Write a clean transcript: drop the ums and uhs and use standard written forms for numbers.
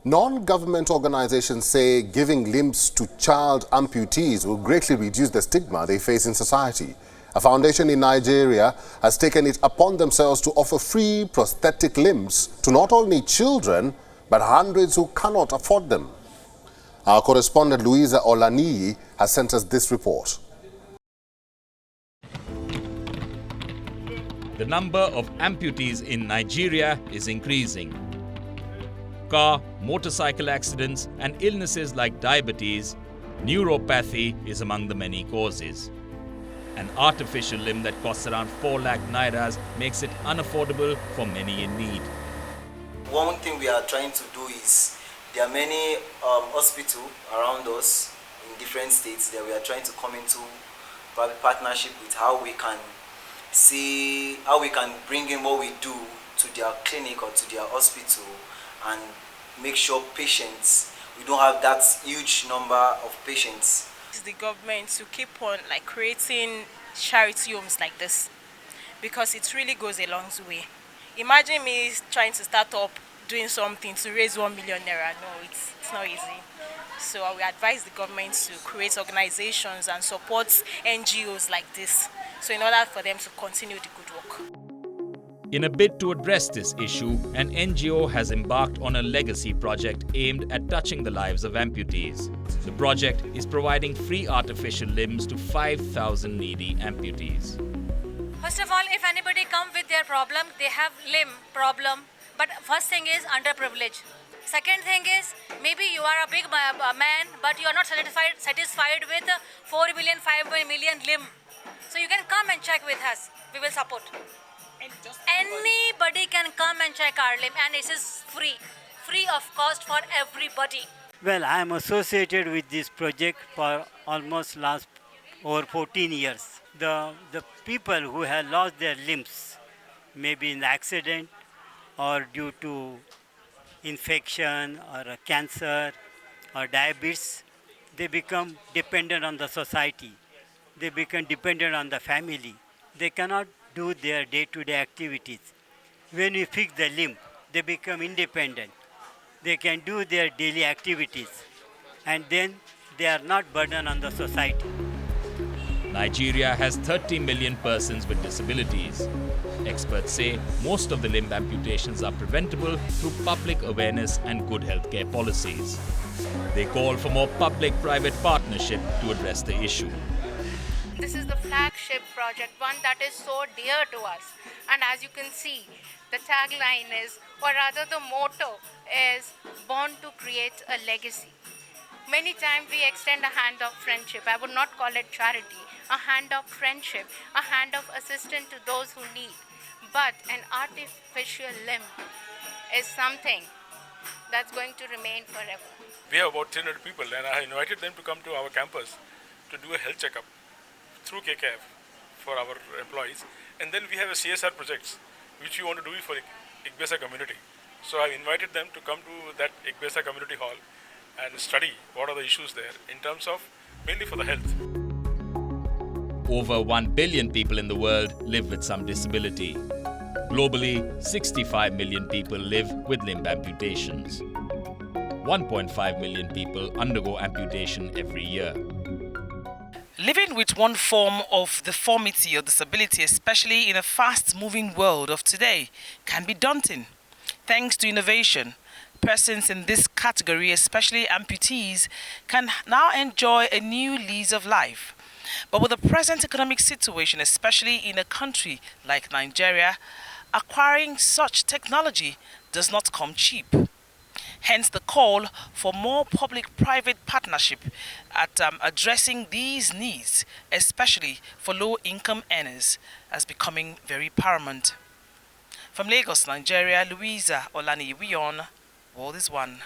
Non-government organizations say giving limbs to child amputees will greatly reduce the stigma they face in society. A foundation in Nigeria has taken it upon themselves to offer free prosthetic limbs to not only children, but hundreds who cannot afford them. Our correspondent Louisa Llaniyi has sent us this report. The number of amputees in Nigeria is increasing. Car, motorcycle accidents and illnesses like diabetes, neuropathy is among the many causes. An artificial limb that costs around 4 lakh nairas makes it unaffordable for many in need. One thing we are trying to do is, there are many hospitals around us in different states that we are trying to come into partnership with how we can see how we can bring in what we do to their clinic or to their hospital and make sure patients, we don't have that huge number of patients. The government to keep on creating charity homes like this, because it really goes a long way. Imagine me trying to start up doing something to raise 1 million naira. No, it's not easy. So we advise the government to create organizations and support NGOs like this, so in order for them to continue the good work. In a bid to address this issue, an NGO has embarked on a legacy project aimed at touching the lives of amputees. The project is providing free artificial limbs to 5,000 needy amputees. First of all, if anybody come with their problem, they have limb problem, but first thing is underprivileged. Second thing is, maybe you are a big man, but you are not satisfied with 4 million, 5 million limb. So you can come and check with us. We will support. Anybody can come and check our limb, and it is free of cost for everybody. Well, I am associated with this project for almost last over 14 years. The people who have lost their limbs, maybe in accident or due to infection or a cancer or diabetes, they become dependent on the society. They become dependent on the family. They cannot do their day-to-day activities. When we fix the limb, they become independent. They can do their daily activities, and then they are not burden on the society. Nigeria has 30 million persons with disabilities. Experts say most of the limb amputations are preventable through public awareness and good healthcare policies. They call for more public-private partnership to address the issue. This is the flagship project, one that is so dear to us. And as you can see, the tagline is, or rather the motto is, born to create a legacy. Many times we extend a hand of friendship. I would not call it charity. A hand of friendship, a hand of assistance to those who need. But an artificial limb is something that's going to remain forever. We have about 300 people, and I invited them to come to our campus to do a health checkup through KKF for our employees. And then we have a CSR projects which we want to do for Igbesa community. So I invited them to come to that Igbesa community hall and study what are the issues there in terms of mainly for the health. Over 1 billion people in the world live with some disability. Globally, 65 million people live with limb amputations. 1.5 million people undergo amputation every year. Living with one form of deformity or disability, especially in a fast-moving world of today, can be daunting. Thanks to innovation, persons in this category, especially amputees, can now enjoy a new lease of life. But with the present economic situation, especially in a country like Nigeria, acquiring such technology does not come cheap. Hence the call for more public-private partnership at addressing these needs, especially for low-income earners, as becoming very paramount. From Lagos, Nigeria, Louisa Llaniyi, WION, World is One.